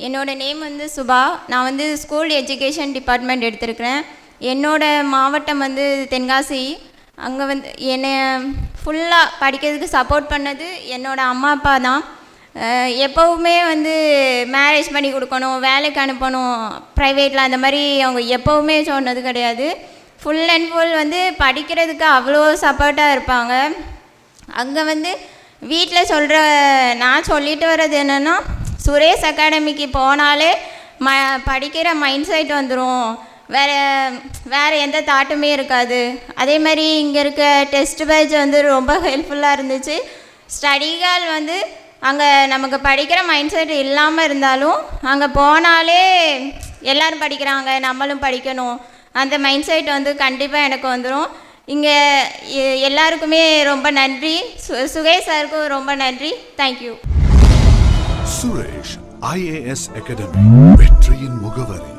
என்னோடய நேம் வந்து சுபா. நான் வந்து ஸ்கூல் எஜுகேஷன் டிபார்ட்மெண்ட் எடுத்திருக்கிறேன். என்னோடய மாவட்டம் வந்து தென்காசி. அங்கே வந்து என்னை ஃபுல்லாக படிக்கிறதுக்கு சப்போர்ட் பண்ணது என்னோடய அம்மா அப்பா தான். எப்போவுமே வந்து மேரேஜ் பண்ணி கொடுக்கணும், வேலைக்கு அனுப்பணும், ப்ரைவேட்டில் அந்த மாதிரி அவங்க எப்போவுமே சொன்னது கிடையாது. ஃபுல் அண்ட் ஃபுல் வந்து படிக்கிறதுக்கு அவ்வளோ சப்போர்ட்டாக இருப்பாங்க. அங்கே வந்து வீட்டில் சொல்கிற நான் சொல்லிட்டு வர்றது என்னென்னா, சுரேஷ் அகாடமிக்கு போனாலே படிக்கிற மைண்ட் செட் வந்துடும், வேறு எந்த தாட்டுமே இருக்காது. அதே மாதிரி இங்கே இருக்க டெஸ்ட் பேட்ச் வந்து ரொம்ப ஹெல்ப்ஃபுல்லாக இருந்துச்சு. ஸ்டடி ஹால் வந்து அங்கே நமக்கு படிக்கிற மைண்ட் செட் இல்லாமல் இருந்தாலும் அங்கே போனாலே எல்லோரும் படிக்கிறாங்க, நம்மளும் படிக்கணும், அந்த மைண்ட் செட் வந்து கண்டிப்பாக எனக்கு வந்துடும். இங்கே எல்லாருக்குமே ரொம்ப நன்றி. சுகேஷ் சாருக்கும் ரொம்ப நன்றி. தேங்க்யூ. சுரேஷ் IAS அகாடமி, வெற்றியின் முகவரி.